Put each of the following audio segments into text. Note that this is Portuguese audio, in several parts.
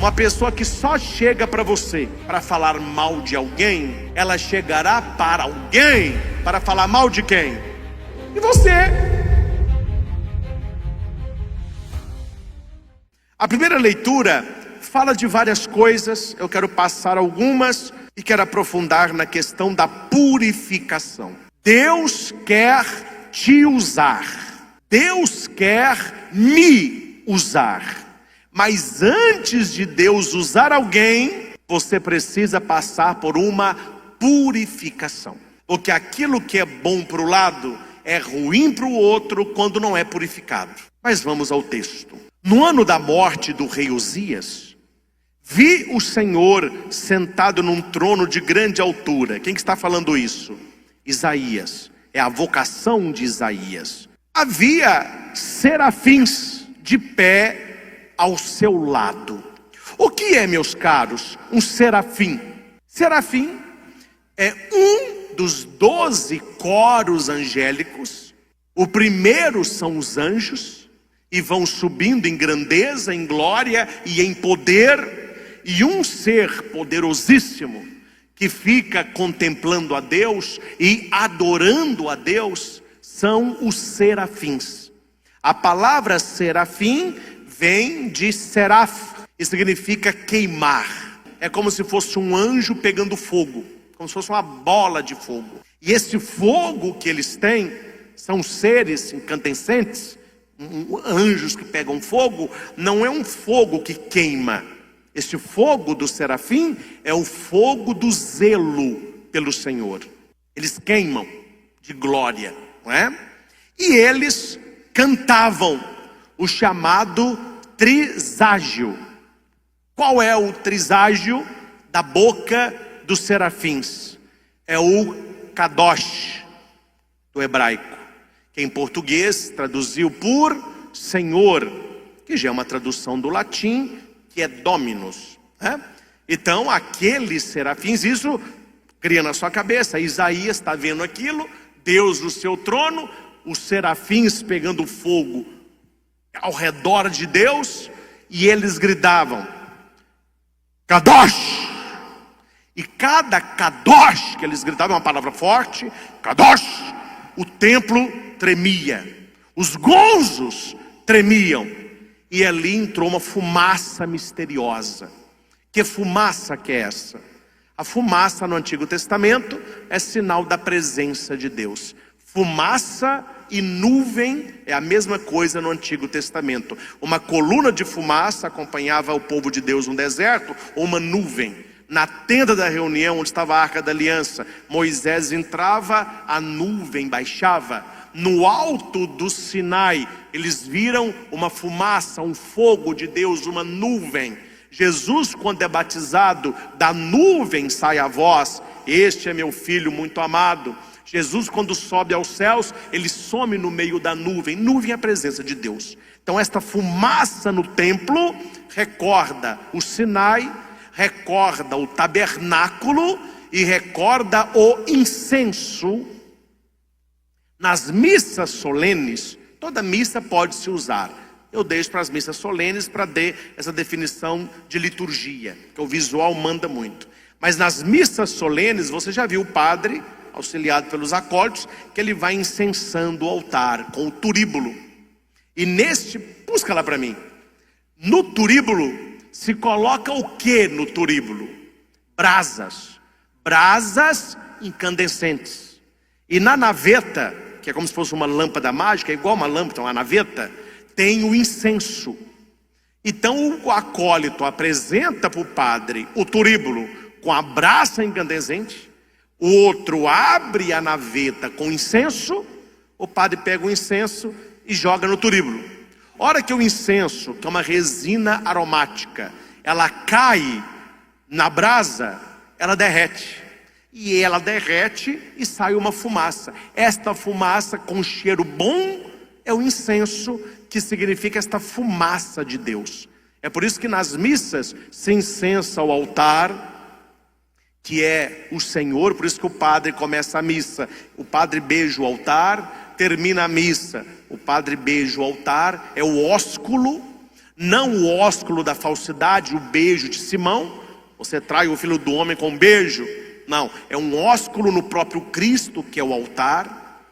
Uma pessoa que só chega para você para falar mal de alguém, ela chegará para alguém para falar mal de quem? De você. A primeira leitura fala de várias coisas, eu quero passar algumas e quero aprofundar na questão da purificação. Deus quer te usar, Deus quer me usar, mas antes de Deus usar alguém, você precisa passar por uma purificação, porque aquilo que é bom para o lado é ruim para o outro quando não é purificado. Mas vamos ao texto. No ano da morte do rei Uzias, vi o Senhor sentado num trono de grande altura. Quem que está falando isso? Isaías. É a vocação de Isaías. Havia serafins de pé ao seu lado. O que é, meus caros, um serafim? Serafim é um dos 12 coros angélicos. O primeiro são os anjos, e vão subindo em grandeza, em glória e em poder. E um ser poderosíssimo que fica contemplando a Deus e adorando a Deus são os serafins. A palavra serafim vem de seraf, e significa queimar. É como se fosse um anjo pegando fogo, como se fosse uma bola de fogo. E esse fogo que eles têm são seres incandescentes, anjos que pegam fogo. Não é um fogo que queima. Este fogo do serafim é o fogo do zelo pelo Senhor. Eles queimam de glória, não é? E eles cantavam o chamado triságio. Qual é o triságio da boca dos serafins? É o kadosh do hebraico, que em português traduziu por Senhor, que já é uma tradução do latim, que é Dominus, né? Então aqueles serafins, isso cria na sua cabeça. Isaías está vendo aquilo, Deus no seu trono, os serafins pegando fogo ao redor de Deus, e eles gritavam Kadosh. E cada Kadosh que eles gritavam, uma palavra forte, Kadosh, o templo tremia, os gonzos tremiam, e ali entrou uma fumaça misteriosa. Que fumaça que é essa? A fumaça no Antigo Testamento é sinal da presença de Deus. Fumaça e nuvem é a mesma coisa no Antigo Testamento. Uma coluna de fumaça acompanhava o povo de Deus no deserto, ou uma nuvem. Na tenda da reunião, onde estava a Arca da Aliança, Moisés entrava, a nuvem baixava. No alto do Sinai, eles viram uma fumaça, um fogo de Deus, uma nuvem. Jesus, quando é batizado, da nuvem sai a voz: este é meu filho muito amado. Jesus, quando sobe aos céus, ele some no meio da nuvem. Nuvem é a presença de Deus. Então esta fumaça no templo recorda o Sinai, recorda o tabernáculo e recorda o incenso. Nas missas solenes, toda missa pode se usar. Eu deixo para as missas solenes para dar essa definição de liturgia, que o visual manda muito. Mas nas missas solenes, você já viu o padre, auxiliado pelos acólitos, que ele vai incensando o altar com o turíbulo. E busca lá para mim, no turíbulo se coloca o que no turíbulo? Brasas incandescentes. E na naveta, que é como se fosse uma lâmpada mágica, é igual uma lâmpada, uma naveta, tem o incenso. Então o acólito apresenta para o padre o turíbulo com a brasa incandescente, o outro abre a naveta com incenso, o padre pega o incenso e joga no turíbulo. Hora que o incenso, que é uma resina aromática, ela cai na brasa, ela derrete. E ela derrete e sai uma fumaça. Esta fumaça com cheiro bom é o incenso, que significa esta fumaça de Deus. É por isso que nas missas se incensa o altar, que é o Senhor. Por isso que o padre começa a missa, o padre beija o altar, termina a missa, o padre beija o altar, é o ósculo. não o ósculo da falsidade, o beijo de Simão. Você trai o Filho do Homem com um beijo. Não, é um ósculo no próprio Cristo, que é o altar.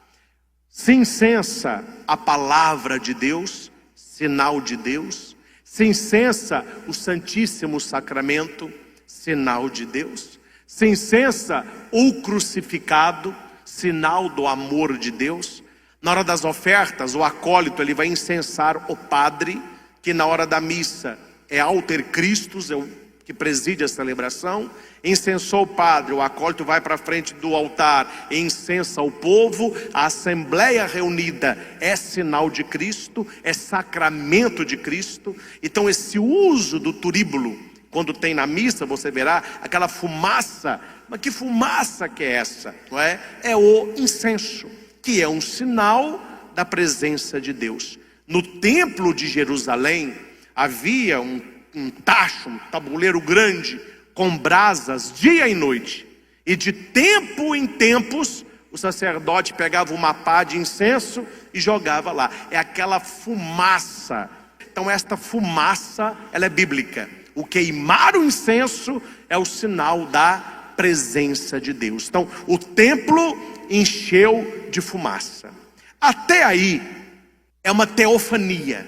Se incensa a palavra de Deus, sinal de Deus. Se incensa o Santíssimo Sacramento, sinal de Deus. Se incensa o crucificado, sinal do amor de Deus. Na hora das ofertas, o acólito ele vai incensar o padre, que na hora da missa é alter Christus, é o que preside a celebração. Incensou o padre, o acólito vai para frente do altar e incensa o povo. A assembleia reunida é sinal de Cristo, é sacramento de Cristo. Então esse uso do turíbulo, quando tem na missa, você verá aquela fumaça. Mas que fumaça que é essa? Não é? É o incenso, que é um sinal da presença de Deus. No templo de Jerusalém havia um tacho, um tabuleiro grande, com brasas dia e noite. E de tempo em tempos, o sacerdote pegava uma pá de incenso e jogava lá. É aquela fumaça. Então esta fumaça, ela é bíblica. O queimar o incenso é o sinal da presença de Deus. Então o templo encheu de fumaça. Até aí é uma teofania.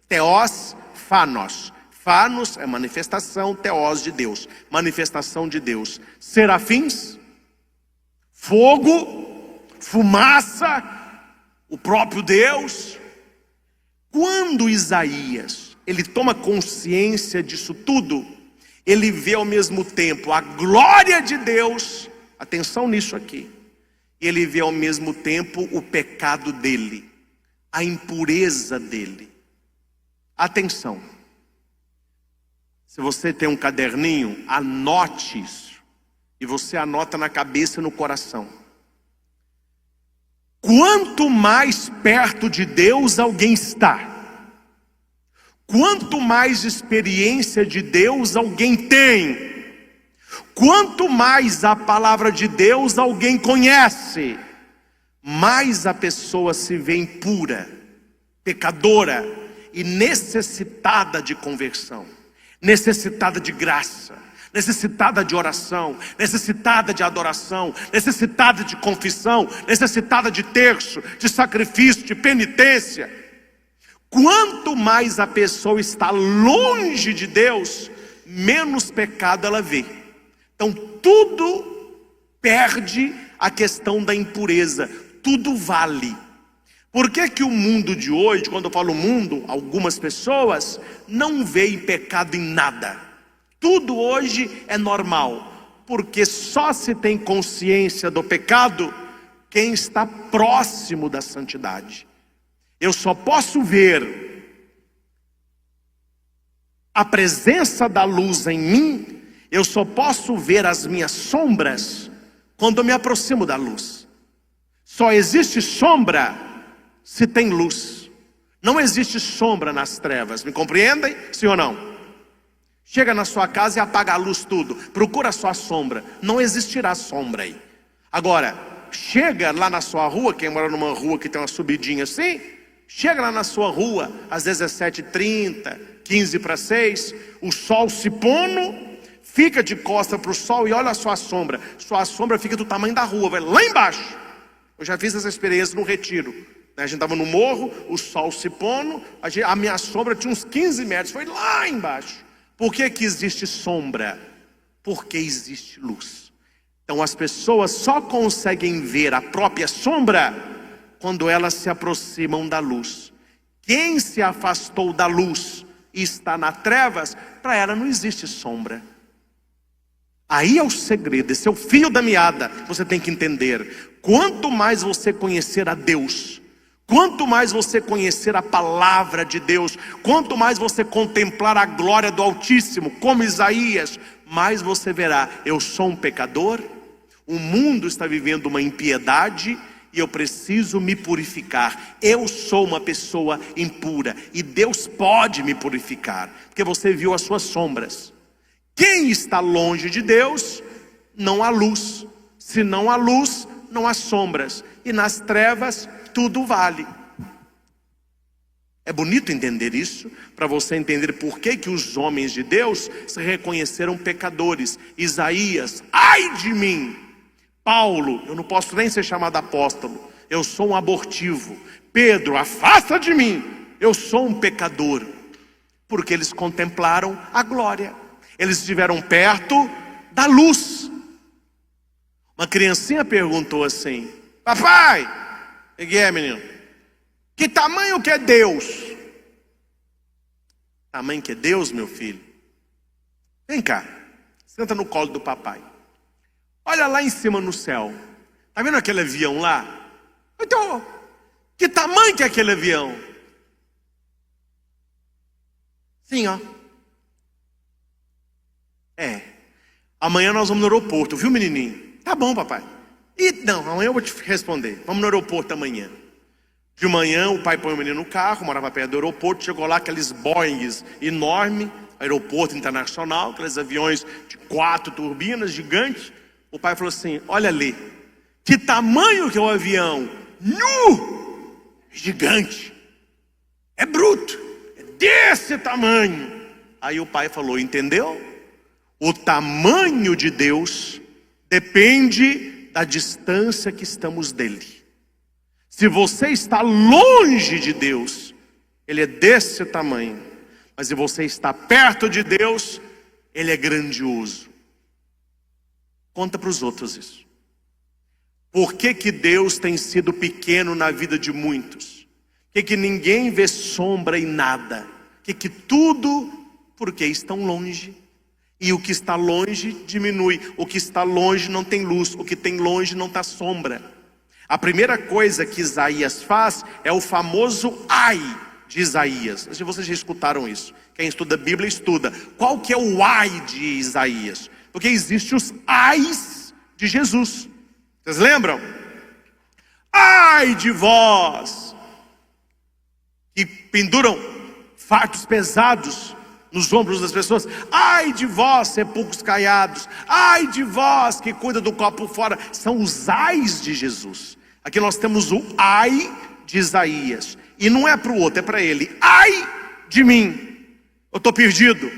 Teos, fanos. Fanos é manifestação, teos de Deus, manifestação de Deus. Serafins, fogo, fumaça, o próprio Deus. Quando Isaías, ele toma consciência disso tudo, ele vê ao mesmo tempo a glória de Deus, atenção nisso aqui, ele vê ao mesmo tempo o pecado dele, a impureza dele. Atenção. Se você tem um caderninho, anote isso. E você anota na cabeça e no coração. Quanto mais perto de Deus alguém está, quanto mais experiência de Deus alguém tem, quanto mais a palavra de Deus alguém conhece, mais a pessoa se vê impura, pecadora e necessitada de conversão. Necessitada de graça, necessitada de oração, necessitada de adoração, necessitada de confissão, necessitada de terço, de sacrifício, de penitência. Quanto mais a pessoa está longe de Deus, menos pecado ela vê. Então tudo perde a questão da impureza, tudo vale. Por que que o mundo de hoje, quando eu falo mundo, algumas pessoas não veem pecado em nada? Tudo hoje é normal, porque só se tem consciência do pecado quem está próximo da santidade. Eu só posso ver a presença da luz em mim, eu só posso ver as minhas sombras quando eu me aproximo da luz. Só existe sombra se tem luz. Não existe sombra nas trevas, me compreendem? Sim ou não? Chega na sua casa e apaga a luz tudo, procura a sua sombra, não existirá sombra aí. Agora, chega lá na sua rua, quem mora numa rua que tem uma subidinha assim, chega lá na sua rua às 17h30, 17h45, o sol se pondo, fica de costa para o sol e olha a sua sombra fica do tamanho da rua, vai lá embaixo. Eu já fiz essa experiência no retiro. A gente estava no morro, o sol se pondo, a minha sombra tinha uns 15 metros, foi lá embaixo. Por que que existe sombra? Porque existe luz. Então as pessoas só conseguem ver a própria sombra quando elas se aproximam da luz. Quem se afastou da luz e está nas trevas, para ela não existe sombra. Aí é o segredo, esse é o fio da meada. Você tem que entender, quanto mais você conhecer a Deus, quanto mais você conhecer a palavra de Deus, quanto mais você contemplar a glória do Altíssimo, como Isaías, mais você verá, eu sou um pecador, o mundo está vivendo uma impiedade e eu preciso me purificar. Eu sou uma pessoa impura e Deus pode me purificar, porque você viu as suas sombras. Quem está longe de Deus, não há luz. Se não há luz, não há sombras. E nas trevas, tudo vale. É bonito entender isso, para você entender por que os homens de Deus se reconheceram pecadores. Isaías, ai de mim. Paulo, eu não posso nem ser chamado apóstolo, eu sou um abortivo. Pedro, afasta de mim, eu sou um pecador. Porque eles contemplaram a glória, eles estiveram perto da luz. Uma criancinha perguntou assim: papai, o que é, menino? Que tamanho que é Deus? Tamanho que é Deus, meu filho? Vem cá, senta no colo do papai. Olha lá em cima no céu. Tá vendo aquele avião lá? Então, que tamanho que é aquele avião? Sim, ó. Amanhã nós vamos no aeroporto, viu, menininho? Tá bom, papai. Não, amanhã eu vou te responder. Vamos no aeroporto amanhã. De manhã o pai põe o menino no carro, morava perto do aeroporto, chegou lá aqueles Boeings enormes, aeroporto internacional, aqueles aviões de 4 turbinas gigantes. O pai falou assim: olha ali, que tamanho que é o avião? Gigante, é bruto, é desse tamanho. Aí o pai falou: entendeu? O tamanho de Deus depende da distância que estamos dele. Se você está longe de Deus, ele é desse tamanho. Mas se você está perto de Deus, ele é grandioso. Conta para os outros isso. Por que Deus tem sido pequeno na vida de muitos? Por que ninguém vê sombra em nada? Que tudo, porque estão longe. E o que está longe diminui. O que está longe não tem luz. O que tem longe não está sombra. A primeira coisa que Isaías faz é o famoso ai de Isaías. Vocês já escutaram isso. Quem estuda a Bíblia estuda. Qual que é o ai de Isaías? Porque existe os ais de Jesus. Vocês lembram? Ai de vós que penduram fardos pesados nos ombros das pessoas. Ai de vós, sepulcros caiados. Ai de vós que cuida do copo fora. São os ais de Jesus. Aqui nós temos o ai de Isaías. E não é para o outro, é para ele. Ai de mim, eu estou perdido.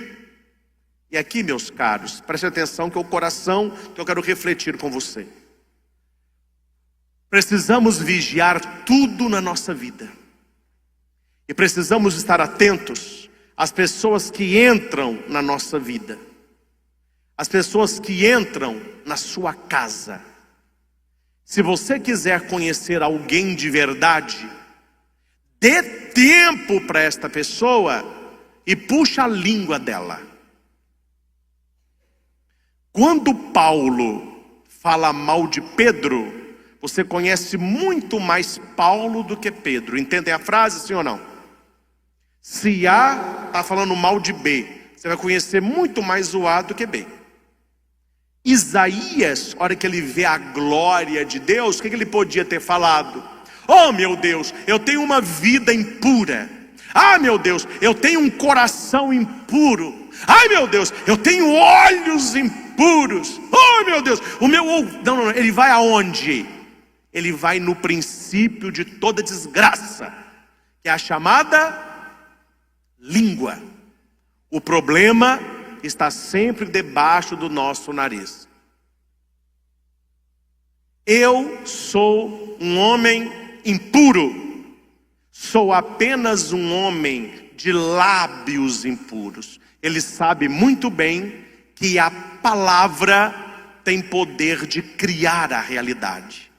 E aqui, meus caros, preste atenção, que é o coração que eu quero refletir com você. Precisamos vigiar tudo na nossa vida. E precisamos estar atentos às pessoas que entram na nossa vida. As pessoas que entram na sua casa. Se você quiser conhecer alguém de verdade, dê tempo para esta pessoa e puxa a língua dela. Quando Paulo fala mal de Pedro, você conhece muito mais Paulo do que Pedro. Entendem a frase, sim ou não? Se A está falando mal de B, você vai conhecer muito mais o A do que B. Isaías, na hora que ele vê a glória de Deus, o que ele podia ter falado? Oh meu Deus, eu tenho uma vida impura. Ah meu Deus, eu tenho um coração impuro. Ai meu Deus, eu tenho olhos impuros. Oh meu Deus, o meu... Não, ele vai aonde? Ele vai no princípio de toda desgraça, que é a chamada língua. O problema está sempre debaixo do nosso nariz. Eu sou um homem impuro. Sou apenas um homem de lábios impuros. Ele sabe muito bem que a palavra tem poder de criar a realidade.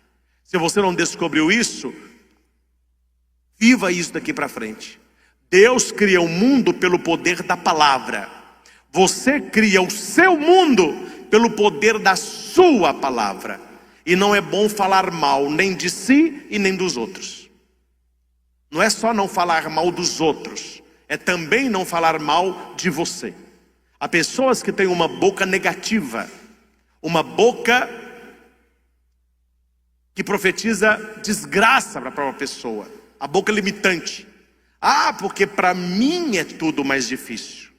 Se você não descobriu isso, viva isso daqui para frente. Deus cria o mundo pelo poder da palavra. Você cria o seu mundo pelo poder da sua palavra. E não é bom falar mal nem de si e nem dos outros. Não é só não falar mal dos outros, é também não falar mal de você. Há pessoas que têm uma boca negativa, uma boca que profetiza desgraça para a própria pessoa, a boca limitante. Ah, porque para mim é tudo mais difícil.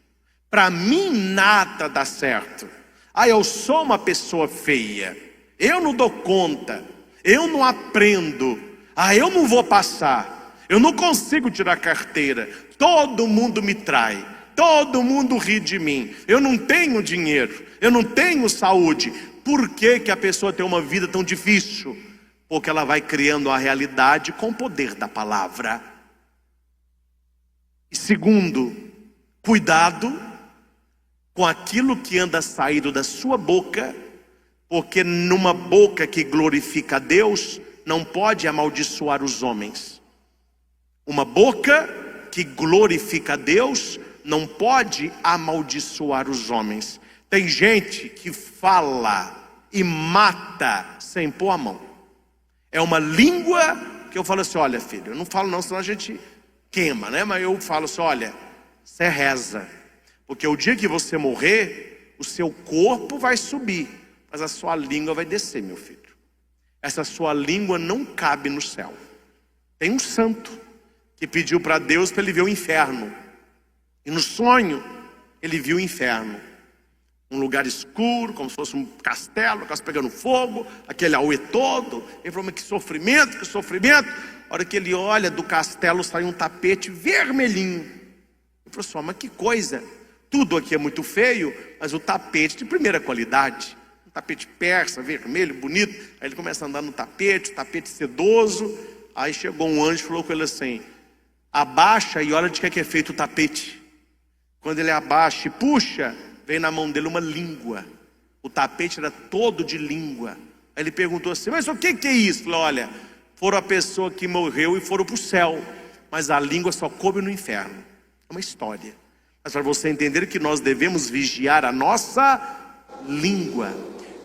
Para mim nada dá certo. Ah, eu sou uma pessoa feia. Eu não dou conta. Eu não aprendo. Ah, eu não vou passar. Eu não consigo tirar carteira. Todo mundo me trai. Todo mundo ri de mim. Eu não tenho dinheiro. Eu não tenho saúde. Por que que a pessoa tem uma vida tão difícil? Porque ela vai criando a realidade com o poder da palavra. E segundo, cuidado com aquilo que anda saindo da sua boca, porque numa boca que glorifica a Deus, não pode amaldiçoar os homens. Uma boca que glorifica a Deus não pode amaldiçoar os homens. Tem gente que fala e mata sem pôr a mão. É uma língua que eu falo assim, olha filho, eu não falo não, senão a gente queima, né? Mas eu falo assim, olha, você reza. Porque o dia que você morrer, o seu corpo vai subir, mas a sua língua vai descer, meu filho. Essa sua língua não cabe no céu. Tem um santo que pediu para Deus para ele ver o inferno. E no sonho, ele viu o inferno. Um lugar escuro, como se fosse um castelo, casa pegando fogo, aquele auê todo. Ele falou, mas que sofrimento, que sofrimento. A hora que ele olha do castelo, sai um tapete vermelhinho. Ele falou assim, mas que coisa. Tudo aqui é muito feio, mas o tapete de primeira qualidade. Um tapete persa, vermelho, bonito. Aí ele começa a andar no tapete, tapete sedoso. Aí chegou um anjo e falou com ele assim, abaixa e olha de que é feito o tapete. Quando ele abaixa e puxa, vem na mão dele uma língua. O tapete era todo de língua. Aí ele perguntou assim, mas o que é isso? Ele falou, olha, foram a pessoa que morreu e foram para o céu, mas a língua só coube no inferno. É uma história. Mas para você entender que nós devemos vigiar a nossa língua.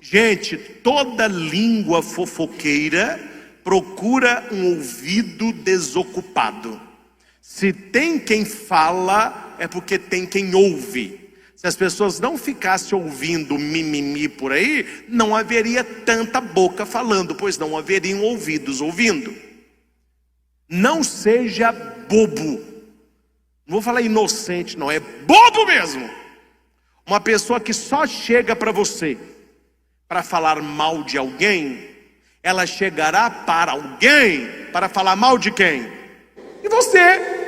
Gente, toda língua fofoqueira procura um ouvido desocupado. Se tem quem fala, é porque tem quem ouve. Se as pessoas não ficassem ouvindo mimimi por aí, não haveria tanta boca falando, pois não haveriam ouvidos ouvindo. Não seja bobo. Não vou falar inocente, não, é bobo mesmo. Uma pessoa que só chega para você para falar mal de alguém, ela chegará para alguém para falar mal de quem? De você.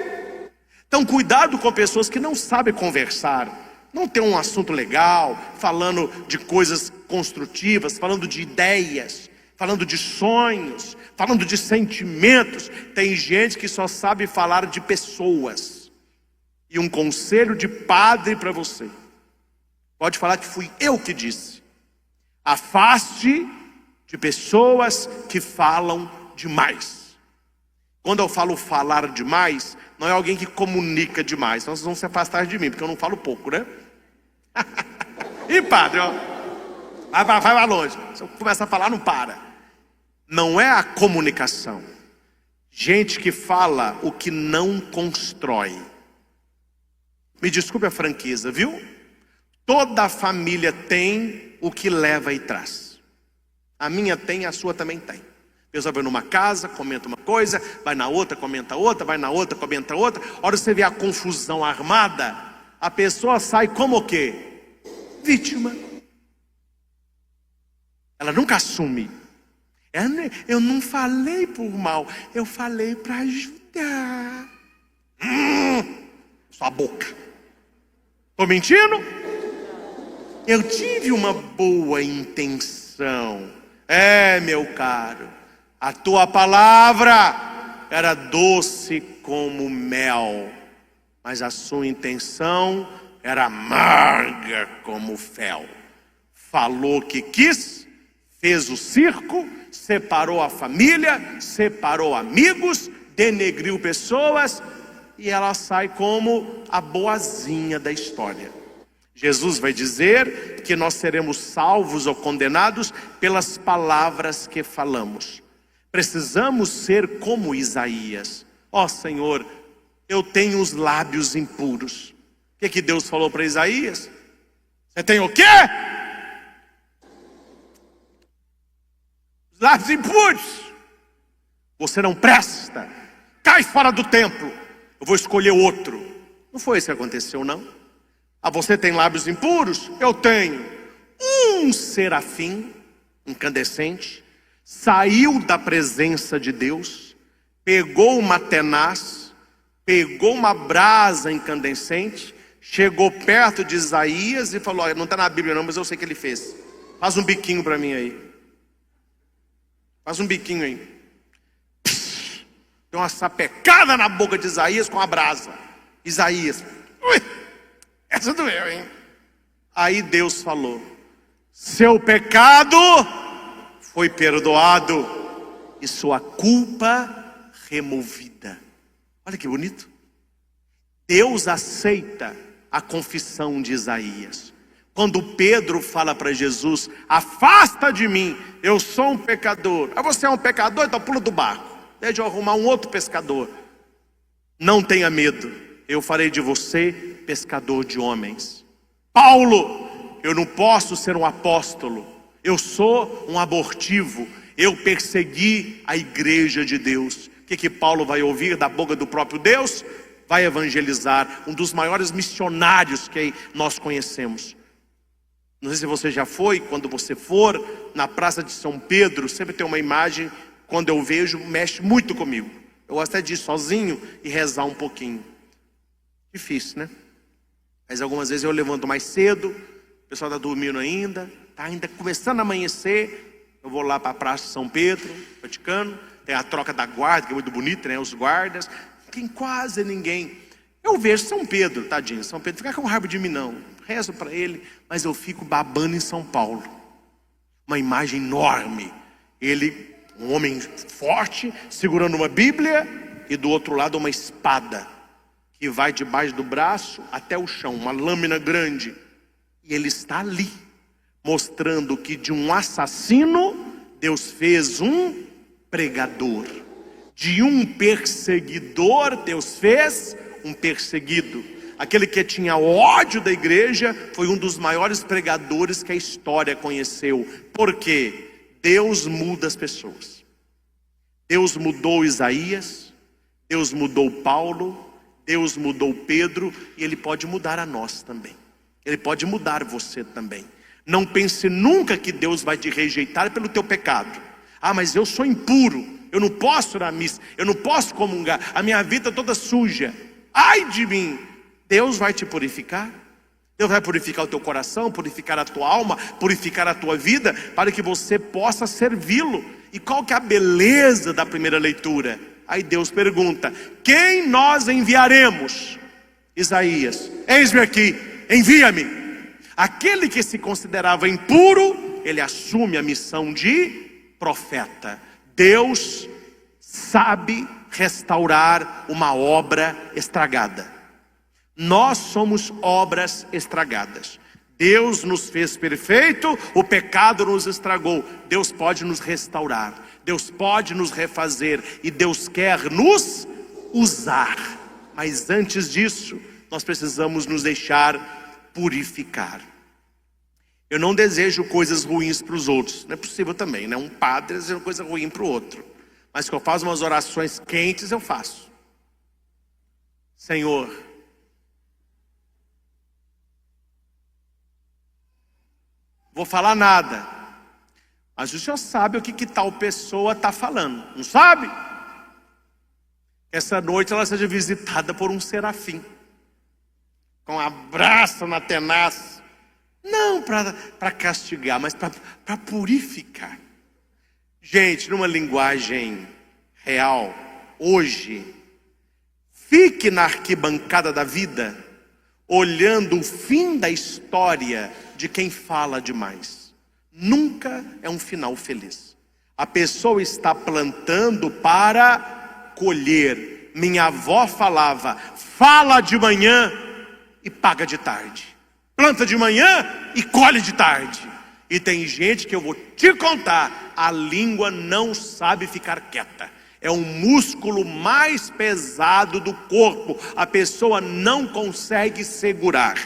Então cuidado com pessoas que não sabem conversar, não tem um assunto legal, falando de coisas construtivas, falando de ideias, falando de sonhos, falando de sentimentos. Tem gente que só sabe falar de pessoas. E um conselho de padre para você, pode falar que fui eu que disse, afaste de pessoas que falam demais. Quando eu falo falar demais, não é alguém que comunica demais. Então vocês vão se afastar de mim, porque eu não falo pouco, né? E padre, ó, vai longe. Se eu começar a falar, não para. Não é a comunicação. Gente que fala o que não constrói. Me desculpe a franqueza, viu? Toda família tem o que leva e traz. A minha tem, a sua também tem. Pessoa vai numa casa, comenta uma coisa, vai na outra, comenta outra, vai na outra, comenta outra. A hora que você vê a confusão armada, a pessoa sai como o quê? Vítima. Ela nunca assume. Eu não falei por mal, eu falei para ajudar. Sua boca. Estou mentindo? Eu tive uma boa intenção. Meu caro, a tua palavra era doce como mel, mas a sua intenção era amarga como fel. Falou que quis, fez o circo, separou a família, separou amigos, denegriu pessoas, e ela sai como a boazinha da história. Jesus vai dizer que nós seremos salvos ou condenados pelas palavras que falamos. Precisamos ser como Isaías. Ó Senhor, eu tenho os lábios impuros. O que Deus falou para Isaías? Você tem o quê? Os lábios impuros. Você não presta. Cai fora do templo. Eu vou escolher outro. Não foi isso que aconteceu, não. Você tem lábios impuros? Eu tenho. Um serafim incandescente saiu da presença de Deus pegou uma tenaz, pegou uma brasa incandescente, chegou perto de Isaías e falou: olha, não está na Bíblia não, mas eu sei que ele fez. Faz um biquinho para mim aí. Faz um biquinho aí. Deu uma sapecada na boca de Isaías com a brasa. Isaías, ui, essa doeu, hein? Aí Deus falou: seu pecado foi perdoado e sua culpa removida. Olha que bonito. Deus aceita a confissão de Isaías. Quando Pedro fala para Jesus: afasta de mim, eu sou um pecador. Ah, você é um pecador? Então pula do barco, deixa eu arrumar um outro pescador. Não tenha medo, eu farei de você pescador de homens. Paulo: eu não posso ser um apóstolo, eu sou um abortivo, eu persegui a igreja de Deus. O que Paulo vai ouvir da boca do próprio Deus? Vai evangelizar, um dos maiores missionários que nós conhecemos. Não sei se você já foi. Quando você for na Praça de São Pedro, sempre tem uma imagem, quando eu vejo, mexe muito comigo. Eu gosto até de ir sozinho e rezar um pouquinho. Difícil, né? Mas algumas vezes eu levanto mais cedo, o pessoal está dormindo ainda, está ainda começando a amanhecer. Eu vou lá para a Praça de São Pedro, Vaticano, tem a troca da guarda, que é muito bonita, né? Os guardas, tem quase ninguém. Eu vejo São Pedro, tadinho, São Pedro, fica com raiva de mim não, rezo para ele, mas eu fico babando em São Paulo. Uma imagem enorme, ele, um homem forte, segurando uma Bíblia, e do outro lado uma espada, que vai debaixo do braço até o chão, uma lâmina grande, e ele está ali, mostrando que de um assassino, Deus fez um pregador, de um perseguidor, Deus fez um perseguido. Aquele que tinha ódio da igreja foi um dos maiores pregadores que a história conheceu. Por quê? Deus muda as pessoas. Deus mudou Isaías, Deus mudou Paulo, Deus mudou Pedro, e Ele pode mudar a nós também. Ele pode mudar você também. Não pense nunca que Deus vai te rejeitar pelo teu pecado. Ah, mas eu sou impuro, eu não posso ir à missa, eu não posso comungar, a minha vida é toda suja. Ai de mim! Deus vai te purificar. Deus vai purificar o teu coração, purificar a tua alma, purificar a tua vida, para que você possa servi-lo. E qual que é a beleza da primeira leitura? Aí Deus pergunta: quem nós enviaremos? Isaías: eis-me aqui, envia-me. Aquele que se considerava impuro, ele assume a missão de profeta. Deus sabe restaurar uma obra estragada. Nós somos obras estragadas. Deus nos fez perfeito, o pecado nos estragou. Deus pode nos restaurar, Deus pode nos refazer, e Deus quer nos usar. Mas antes disso, nós precisamos nos deixar purificar. Eu não desejo coisas ruins para os outros, não é possível também, né? Um padre deseja coisa ruim para o outro. Mas que eu faço umas orações quentes, eu faço. Senhor, vou falar nada, mas o Senhor sabe o que tal pessoa está falando, não sabe? Essa noite ela seja visitada por um serafim, com a braça na tenaz, não para castigar, mas para purificar. Gente, numa linguagem real, hoje, fique na arquibancada da vida, olhando o fim da história de quem fala demais. Nunca é um final feliz. A pessoa está plantando para colher. Minha avó falava: fala de manhã e paga de tarde. Planta de manhã e colhe de tarde. E tem gente que eu vou te contar, a língua não sabe ficar quieta. É um músculo mais pesado do corpo. A pessoa não consegue segurar.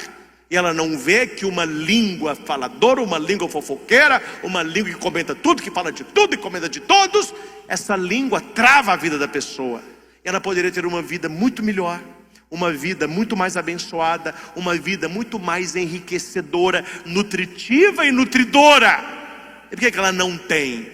E ela não vê que uma língua faladora, uma língua fofoqueira, uma língua que comenta tudo, que fala de tudo e comenta de todos, essa língua trava a vida da pessoa. Ela poderia ter uma vida muito melhor, uma vida muito mais abençoada, uma vida muito mais enriquecedora, nutritiva e nutridora. E por que ela não tem?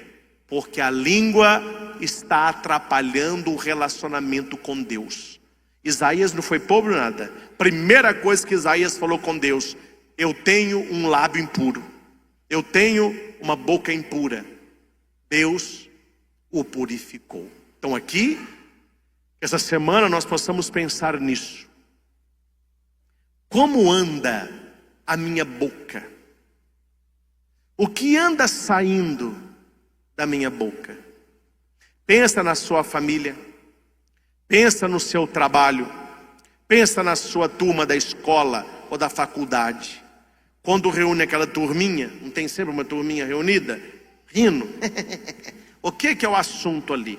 Porque a língua está atrapalhando o relacionamento com Deus. Isaías não foi pobre nada. Primeira coisa que Isaías falou com Deus: eu tenho um lábio impuro, eu tenho uma boca impura. Deus o purificou. Então aqui, essa semana nós possamos pensar nisso. Como anda a minha boca? O que anda saindo da minha boca? Pensa na sua família, pensa no seu trabalho, pensa na sua turma da escola ou da faculdade. Quando reúne aquela turminha, não tem sempre uma turminha reunida, rindo? O que é o assunto ali?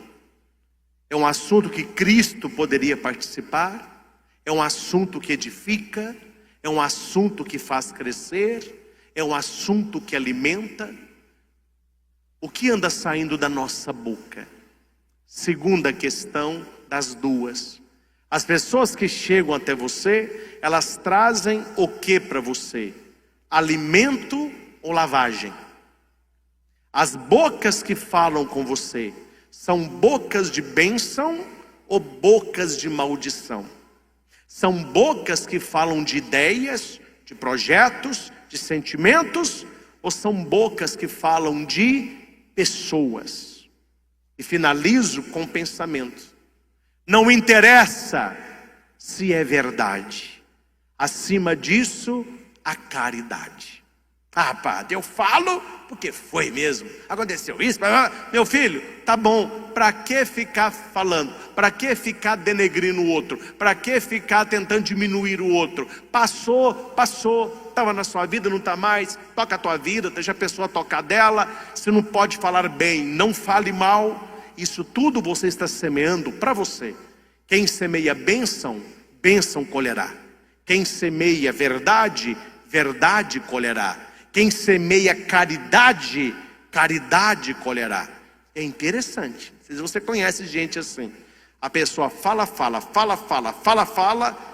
É um assunto que Cristo poderia participar? É um assunto que edifica? É um assunto que faz crescer? É um assunto que alimenta? O que anda saindo da nossa boca? Segunda questão das duas. As pessoas que chegam até você, elas trazem o que para você? Alimento ou lavagem? As bocas que falam com você são bocas de bênção ou bocas de maldição? São bocas que falam de ideias, de projetos, de sentimentos, ou são bocas que falam de pessoas? E finalizo com o pensamento: não interessa se é verdade, acima disso, a caridade. Ah, padre, eu falo porque foi mesmo, aconteceu isso. Meu filho, tá bom, para que ficar falando? Para que ficar denegrindo o outro? Para que ficar tentando diminuir o outro? Passou, estava na sua vida, não está mais. Toca a tua vida, deixa a pessoa tocar dela. Se não pode falar bem, não fale mal. Isso tudo você está semeando para você. Quem semeia bênção, bênção colherá. Quem semeia verdade, verdade colherá. Quem semeia caridade, caridade colherá. É interessante. Se você conhece gente assim, a pessoa fala,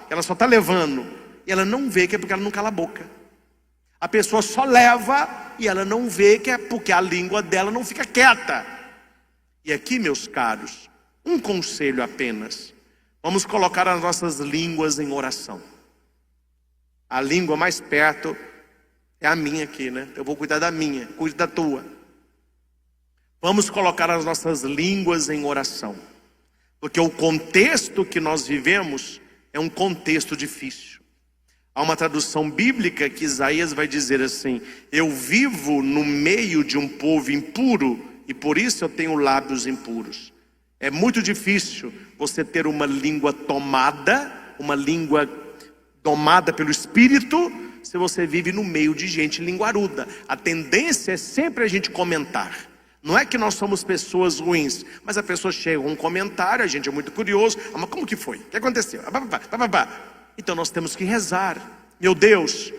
ela só está levando, e ela não vê que é porque ela não cala a boca. A pessoa só leva, e ela não vê que é porque a língua dela não fica quieta. E aqui, meus caros, um conselho apenas: vamos colocar as nossas línguas em oração. A língua mais perto é a minha aqui, né? Eu vou cuidar da minha, cuide da tua. Vamos colocar as nossas línguas em oração, porque o contexto que nós vivemos é um contexto difícil. Há uma tradução bíblica que Isaías vai dizer assim: eu vivo no meio de um povo impuro e por isso eu tenho lábios impuros. É muito difícil você ter uma língua tomada pelo Espírito, se você vive no meio de gente linguaruda. A tendência é sempre a gente comentar. Não é que nós somos pessoas ruins, mas a pessoa chega com um comentário, a gente é muito curioso: mas como que foi? O que aconteceu? Então nós temos que rezar. Meu Deus,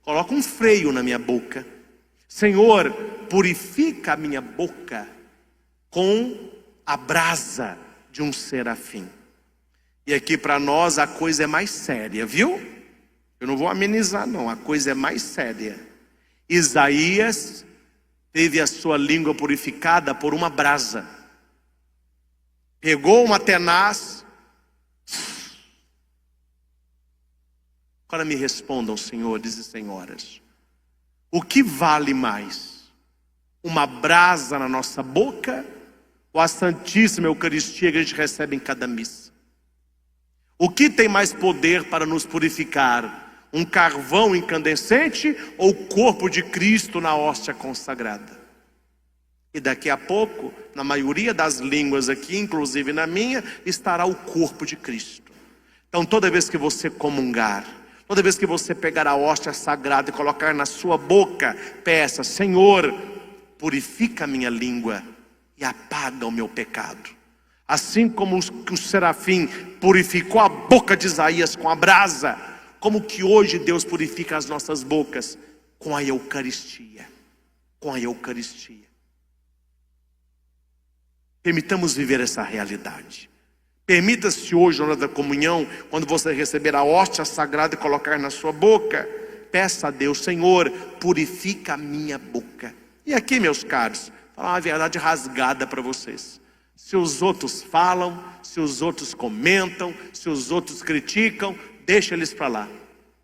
coloca um freio na minha boca. Senhor, purifica a minha boca com a brasa de um serafim. E aqui para nós a coisa é mais séria, viu? Eu não vou amenizar não, a coisa é mais séria. Isaías teve a sua língua purificada por uma brasa. Pegou uma tenaz. Agora me respondam, senhores e senhoras: o que vale mais? Uma brasa na nossa boca ou a Santíssima Eucaristia que a gente recebe em cada missa? O que tem mais poder para nos purificar? Um carvão incandescente ou o corpo de Cristo na hóstia consagrada? E daqui a pouco, na maioria das línguas aqui, inclusive na minha, estará o corpo de Cristo. Então toda vez que você comungar, toda vez que você pegar a hóstia sagrada e colocar na sua boca, peça: Senhor, purifica a minha língua e apaga o meu pecado. Assim como o serafim purificou a boca de Isaías com a brasa, como que hoje Deus purifica as nossas bocas? Com a Eucaristia. Com a Eucaristia. Permitamos viver essa realidade. Permita-se hoje, na hora da comunhão, quando você receber a hóstia sagrada e colocar na sua boca, peça a Deus: Senhor, purifica a minha boca. E aqui, meus caros, falar uma verdade rasgada para vocês. Se os outros falam, se os outros comentam, se os outros criticam, deixa eles para lá.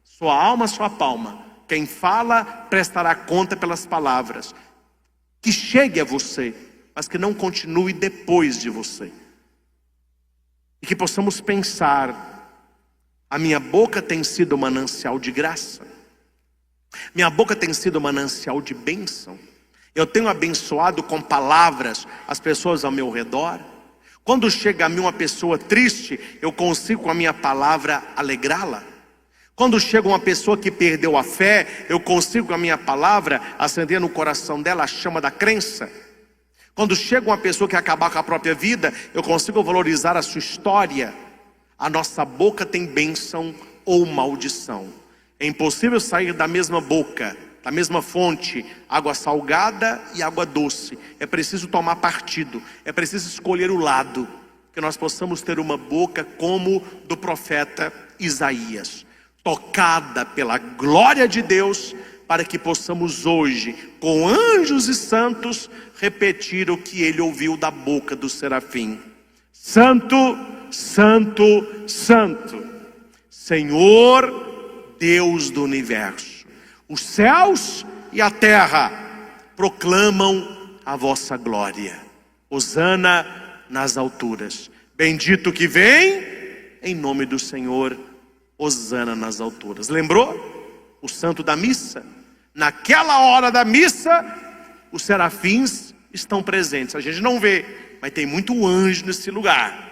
Sua alma, sua palma. Quem fala prestará conta pelas palavras. Que chegue a você, mas que não continue depois de você. E que possamos pensar: a minha boca tem sido manancial de graça. Minha boca tem sido manancial de bênção. Eu tenho abençoado com palavras as pessoas ao meu redor. Quando chega a mim uma pessoa triste, eu consigo com a minha palavra alegrá-la. Quando chega uma pessoa que perdeu a fé, eu consigo com a minha palavra acender no coração dela a chama da crença. Quando chega uma pessoa que acabar com a própria vida, eu consigo valorizar a sua história. A nossa boca tem bênção ou maldição. É impossível sair da mesma boca, da mesma fonte, água salgada e água doce. É preciso tomar partido, é preciso escolher o lado, que nós possamos ter uma boca como do profeta Isaías, tocada pela glória de Deus, para que possamos hoje, com anjos e santos, repetir o que ele ouviu da boca do serafim: Santo, Santo, Santo, Senhor Deus do universo. Os céus e a terra proclamam a vossa glória. Hosana nas alturas. Bendito que vem em nome do Senhor. Hosana nas alturas. Lembrou? O santo da missa. Naquela hora da missa, os serafins estão presentes. A gente não vê, mas tem muito anjo nesse lugar.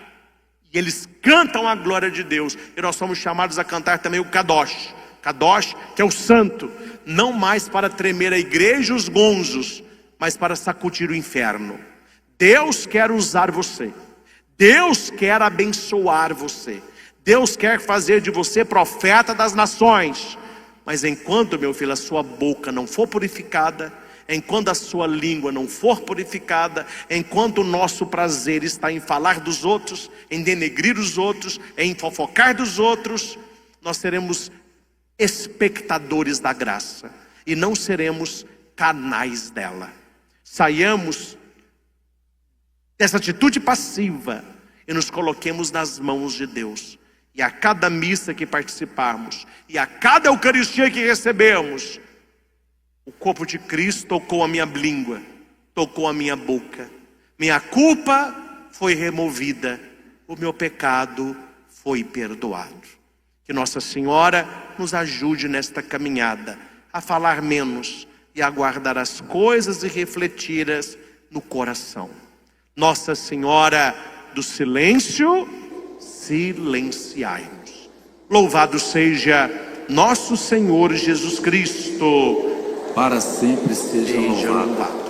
E eles cantam a glória de Deus. E nós somos chamados a cantar também o Kadosh. Kadosh, que é o santo. Não mais para tremer a igreja e os gonzos, mas para sacudir o inferno. Deus quer usar você. Deus quer abençoar você. Deus quer fazer de você profeta das nações. Mas enquanto, meu filho, a sua boca não for purificada, enquanto a sua língua não for purificada, enquanto o nosso prazer está em falar dos outros, em denegrir os outros, em fofocar dos outros, nós seremos espectadores da graça e não seremos canais dela. Saiamos dessa atitude passiva e nos coloquemos nas mãos de Deus. E a cada missa que participarmos, e a cada Eucaristia que recebemos, o corpo de Cristo tocou a minha língua, tocou a minha boca. Minha culpa foi removida, o meu pecado foi perdoado. Que Nossa Senhora nos ajude nesta caminhada a falar menos e a guardar as coisas e refleti-las no coração. Nossa Senhora do Silêncio, silenciai-nos. Louvado seja nosso Senhor Jesus Cristo. Para sempre seja louvado.